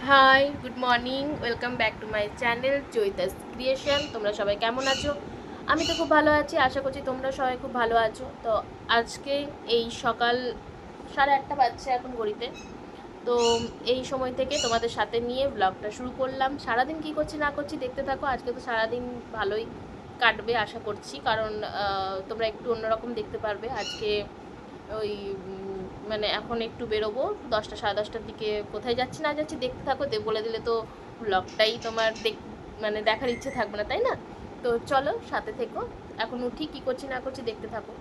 High, good morning, welcome back to my channel Joyita's creation. তোমরা সবাই কেমন আছো? আমি তো খুব ভালো আছি, আশা করছি তোমরা সবাই খুব ভালো আছো। তো আজকে এই সকাল 8:30 বাজছে এখন ঘড়িতে। তো এই সময় থেকে তোমাদের সাথে নিয়ে ব্লগটা শুরু করলাম। সারাদিন কী করছি না করছি দেখতে থাকো। আজকে তো সারাদিন ভালোই কাটবে আশা করছি, কারণ তোমরা একটু অন্যরকম দেখতে পারবে আজকে। ওই মানে এখন একটু বেরোবো 10টা 10:30টার দিকে। কোথায় যাচ্ছি না যাচ্ছি দেখতে থাকো, বলে দিলে তো ব্লগটাই তোমার মানে দেখার ইচ্ছে থাকবে না, তাই না? তো চলো সাথে থেকো। এখন উঠি, কী করছি না করছি দেখতে থাকো।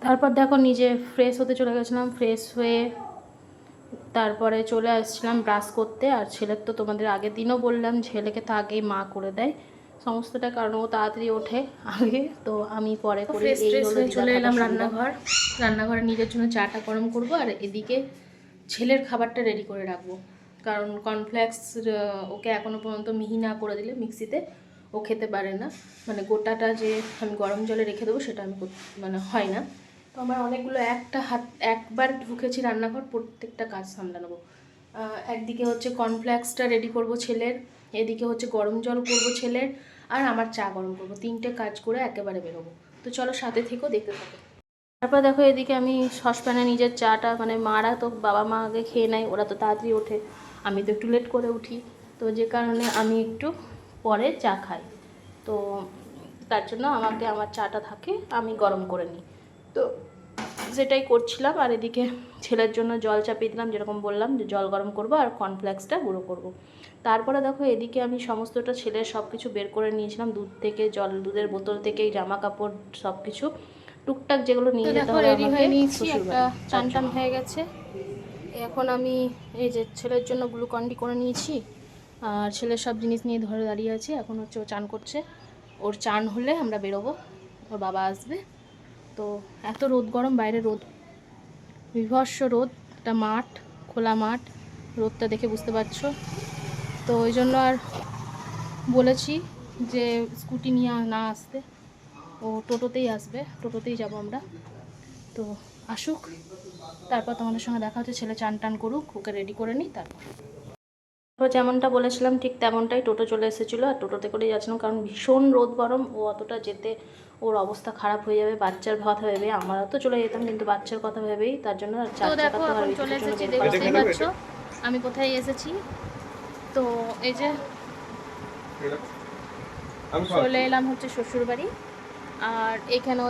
তারপর দেখো নিজে ফ্রেশ হতে চলে গেছিলাম। ফ্রেশ হয়ে তারপরে চলে আসছিলাম ব্রাশ করতে। আর ছেলের তো তোমাদের আগের দিনও বললাম, ছেলেকে তো আগেই মা করে দেয় সমস্তটা, কারণ ও তাড়াতাড়ি ওঠে আগে, তো আমি পরে করি। ফ্রেশ ট্রেশ হয়ে চলে এলাম রান্নাঘরে নিজের জন্য চাটা গরম করব, আর এদিকে ছেলের খাবারটা রেডি করে রাখবো। কারণ কর্নফ্লেক্স ওকে এখনও পর্যন্ত মিহি না করে দিলে মিক্সিতে ও খেতে পারে না। মানে গোটাটা যে আমি গরম জলে রেখে দেবো সেটা আমি মানে হয় না। তো আমার অনেকগুলো একবার ঢুকেছি রান্নাঘর, প্রত্যেকটা কাজ সামলে নেবো। একদিকে হচ্ছে কর্নফ্লেক্সটা রেডি করব ছেলের, এদিকে হচ্ছে গরম জল করব ছেলের, আর আমার চা গরম করব। 3টে কাজ করে একেবারে বেরোবো। তো চলো সাথে থেকেও দেখতে থাকো। তারপর দেখো এদিকে আমি সসপ্যানে নিজের চাটা, মানে মারা তো বাবা মা আগে খেয়ে নেয়, ওরা তো তাড়াতাড়ি ওঠে, আমি তো একটু লেট করে উঠি, তো যে কারণে আমি একটু পরে চা খাই। তো তার জন্য আমাকে আমার চাটা থাকে আমি গরম করে নিই। তো সেটাই করছিলাম। আর এদিকে ছেলের জন্য জল চাপিয়ে দিলাম, যেরকম বললাম যে জল গরম করব আর কর্নফ্লেক্সটা গুঁড়ো করব। তারপরে দেখো এদিকে আমি সমস্তটা ছেলের সব কিছু বের করে নিয়েছিলাম, দুধ থেকে দুধের বোতল থেকে জামা কাপড় সব কিছু টুকটাক যেগুলো নিয়ে যেতে হবে। রেডি হয়ে নিয়েছি, একটা চান টান হয়ে গেছে। এখন আমি এই যে ছেলের জন্য গ্লুকন্ডি করে নিয়েছি, আর ছেলের সব জিনিস নিয়ে ধরে দাঁড়িয়ে আছি। এখন হচ্ছে ও চান করছে, ওর চান হলে আমরা বেরোবো, ওর বাবা আসবে। তো এত রোদ গরম, বাইরে রোদ, বিভৎস রোদ, একটা মাঠ, খোলা মাঠ, রোদটা দেখে বুঝতে পারছো। তো ওই জন্য আর বলেছি যে স্কুটি নিয়ে না আসতে, ও টোটোতেই আসবে, টোটোতেই যাব আমরা। তো আসুক, তারপর তোমাদের সঙ্গে দেখা হচ্ছে। ছেলে চান টান করুক, ওকে রেডি করে নিই। তারপর যেমনটা বলেছিলাম ঠিক তেমনটাই টোটো চলে এসেছিলো, আর টোটোতে করেই যাচ্ছিলাম, কারণ ভীষণ রোদ গরম, ও অতটা যেতে ওর অবস্থা খারাপ হয়ে যাবে। বাচ্চার কথা ভেবে আমরা তো চলে যেতাম, কিন্তু বাচ্চার কথা ভেবেই তার জন্য চলে এসেছি। দেখতেই পাচ্ছ আমি কোথায় এসেছি। তো এই যে চলে এলাম হচ্ছে শ্বশুর বাড়ি, আর এখানেও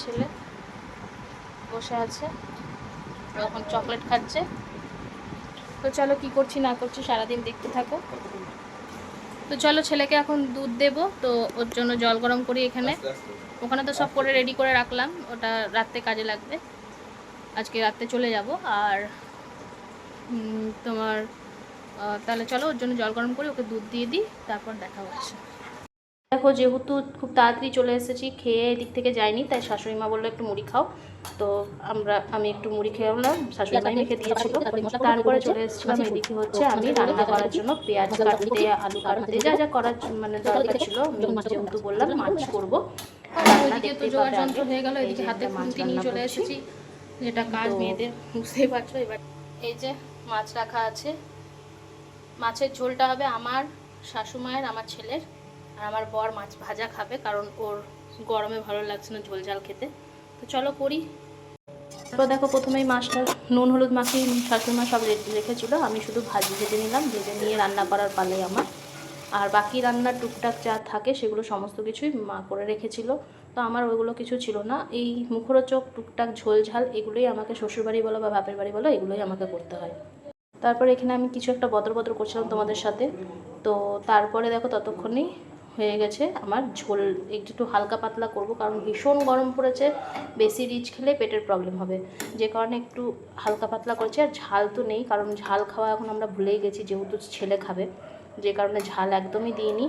ছেলে বসে আছে, এখন চকলেট খাচ্ছে। তো চলো কি করছি না করছি সারাদিন দেখতে থাকো। তো চলো ছেলেকে এখন দুধ দেব, তো ওর জন্য জল গরম করি এখানে। ওখানে তো সব করে রেডি করে রাখলাম, ওটা রাত্রে কাজে লাগবে, আজকে রাত্রে চলে যাব। আর তোমার তাহলে চলো ওর জন্য জল গরম করি, ওকে দুধ দিয়ে দিই, তারপর দেখা হচ্ছে। দেখো যেহেতু খুব তাড়াতাড়ি চলে এসেছি, খেয়ে এদিক থেকে যাইনি, তাই শাশুড়ি মা বললো একটু মুড়ি খাও। তো আমি একটু মুড়ি খেলাম, শাশুড়ি মাই মেখে দিয়েছিল। তারপরে চলে এসেছিলাম এদিকে হচ্ছে আমি রান্না করার জন্য, পেঁয়াজ কাটতে, আলু কাটতে, যা যা করার মানে দরকার ছিল। যেহেতু বললাম মাছ করবো, ওইদিকে তো জোগাড় যন্ত্র হয়ে গেল, এদিকে হাতে খুন্তি নিয়ে চলে এসেছি, যেটা কাজ মেয়েদের বুঝতেই পারছো। এবার এই যে মাছ রাখা আছে, মাছের ঝোলটা হবে আমার, শাশুমায়ের, আমার ছেলের, আর আমার বর মাছ ভাজা খাবে, কারণ ওর গরমে ভালো লাগছে না ঝোল ঝাল খেতে। তো চলো করি। তারপর দেখো প্রথমেই মাছটা নুন হলুদ মাখিয়ে শাশুড়িমা সব রেখেছিলো, আমি শুধু ভেজে নিলাম, ভেজে নিয়ে রান্না করার পালাই আমার। আর বাকি রান্নার টুকটাক যা থাকে সেগুলো সমস্ত কিছুই মা করে রেখেছিল, তো আমার ওইগুলো কিছু ছিল না। এই মুখরোচক টুকটাক ঝোল ঝাল এগুলোই আমাকে শ্বশুরবাড়ি বলো বা বাপের বাড়ি বলো, এগুলোই আমাকে করতে হয়। তারপরে এখানে আমি কিছু একটা বদর বদর করছিলাম তোমাদের সাথে। তো তারপরে দেখো ততক্ষণেই হয়ে গেছে আমার ঝোল। একটু হালকা পাতলা করব, কারণ ভীষণ গরম পড়েছে, বেশি রিচ খেলে পেটের প্রবলেম হবে, যে কারণে একটু হালকা পাতলা করছি। আর ঝাল তো নেই, কারণ ঝাল খাওয়া এখন আমরা ভুলেই গেছি, যেহেতু ছেলে খাবে, যে কারণে ঝাল একদমই দিইনি।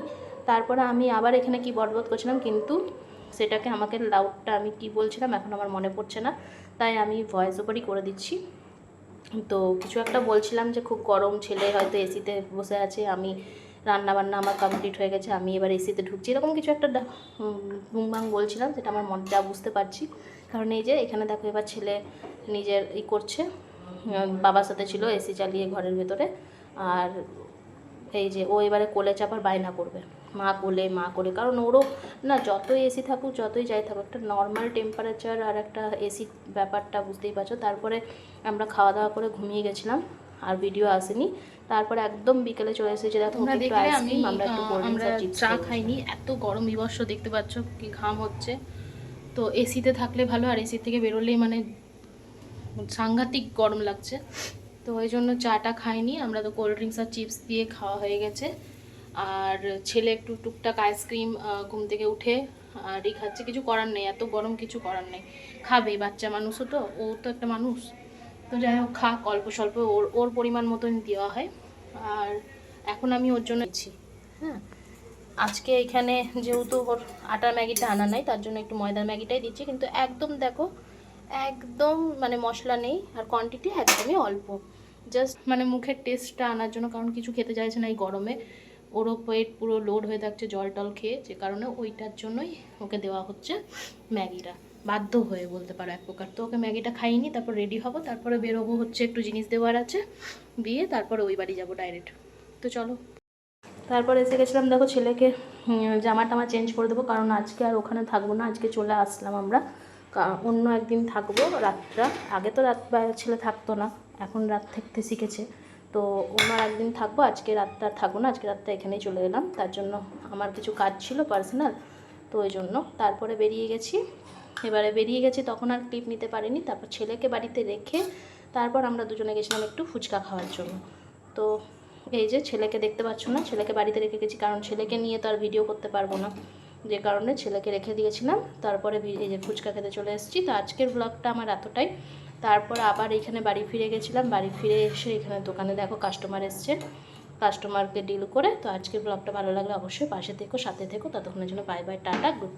তারপরে আমি আবার এখানে কি বটবট করছিলাম, কিন্তু সেটাকে আমাকে লাউডটা আমি কি বলছিলাম এখন আমার মনে পড়ছে না, তাই আমি ভয়েস ওভারই করে দিচ্ছি। তো কিছু একটা বলছিলাম যে খুব গরম, ছেলে হয়তো এসিতে বসে আছে, আমি রান্নাবান্না আমার কমপ্লিট হয়ে গেছে, আমি এবার এসিতে ঢুকছি, এরকম কিছু একটা বুংবাং বলছিলাম, যেটা আমার মনটা বুঝতে পারছি। কারণ এই যে এখানে দেখো এবার ছেলে নিজের করছে, বাবার সাথে ছিল এসি চালিয়ে ঘরের ভেতরে। আর এই যে ও এবারে কোলে চাপার বায়না করবে, মা কোলে, কারণ ওরও না যতই এসি থাকুক যতই যাই থাকুক একটা নর্মাল টেম্পারেচার আর একটা এসি ব্যাপারটা বুঝতেই পারছো। তারপরে আমরা খাওয়া দাওয়া করে ঘুমিয়ে গেছিলাম, আর ভিডিও আসেনি। তারপরে একদম বিকেলে চলে এসেছি, দেখো তোমরা দেখলে আমরা চা খাইনি, এত গরম বিবর্ষ দেখতে পাচ্ছ কি ঘাম হচ্ছে। তো এসিতে থাকলে ভালো, আর এসি থেকে বেরোলেই মানে সাংঘাতিক গরম লাগছে, তো ওই জন্য চাটা খাইনি আমরা। তো কোল্ড ড্রিঙ্কস আর চিপস দিয়ে খাওয়া হয়ে গেছে। আর ছেলে একটু টুকটাক আইসক্রিম ঘুম থেকে উঠে আরই খাচ্ছে, কিছু করার নেই, এত গরম কিছু করার নেই, খাবেই, বাচ্চা মানুষও তো, ও তো একটা মানুষ। তো যাই হোক খাক, অল্প স্বল্প ওর ওর পরিমাণ মতন দেওয়া হয়। আর এখন আমি ওর জন্য দিচ্ছি। হ্যাঁ, আজকে এখানে যেহেতু ওর আটার ম্যাগিটা আনা নাই, তার জন্য একটু ময়দার ম্যাগিটাই দিচ্ছি, কিন্তু একদম দেখো একদম মানে মশলা নেই, আর কোয়ান্টিটি একদমই অল্প, জাস্ট মানে মুখের টেস্টটা আনার জন্য, কারণ কিছু খেতে চাইছে না এই গরমে, ওরও পেট পুরো লোড হয়ে থাকছে জল টল খেয়ে, যে কারণে ওইটার জন্যই ওকে দেওয়া হচ্ছে ম্যাগিটা, বাধ্য হয়ে বলতে পারো এক প্রকার। তো ওকে ম্যাগিটা খাইনি, তারপর রেডি হবো, তারপরে বেরোবো, হচ্ছে একটু জিনিস দেওয়ার আছে দিয়ে, তারপরে ওই বাড়ি যাবো ডাইরেক্ট। তো চলো, তারপর এসে গেছিলাম, দেখো ছেলেকে জামা টামা চেঞ্জ করে দেবো, কারণ আজকে আর ওখানে থাকবো না, আজকে চলে আসলাম আমরা, অন্য একদিন থাকবো রাতটা। আগে তো রাত ছেলে থাকতো না, এখন রাত থাকতে শিখেছে, তো অন্য একদিন থাকবো, আজকে রাতটা থাকবো না, আজকে রাতটা এখানেই চলে এলাম। তার জন্য আমার কিছু কাজ ছিল পার্সোনাল, তো ওই জন্য তারপরে বেরিয়ে গেছি। এবারে বেরিয়ে গেছি, তখন আর ক্লিপ নিতে পারিনি। তারপর ছেলেকে বাড়িতে রেখে তারপর আমরা দুজনে গেছিলাম একটু ফুচকা খাওয়ার জন্য। তো এই যে ছেলেকে দেখতে পাচ্ছ না, ছেলেকে বাড়িতে রেখে গেছি, কারণ ছেলেকে নিয়ে তো আর ভিডিও করতে পারবো না, যে কারণে ছেলেকে রেখে দিয়েছিলাম। তারপরে এই যে ফুচকা খেতে চলে এসেছি। তো আজকের ব্লগটা আমার এতটাই। তারপর আবার এখানে বাড়ি ফিরে গেছিলাম, বাড়ি ফিরে এসে এখানে দোকানে দেখো কাস্টমার এসছে, কাস্টমারকে ডিল করে। তো আজকের ব্লগটা ভালো লাগলে অবশ্যই পাশে থেকো, সাথে থেকো, ততক্ষণের জন্য বাই বাই, টাটা, গুড।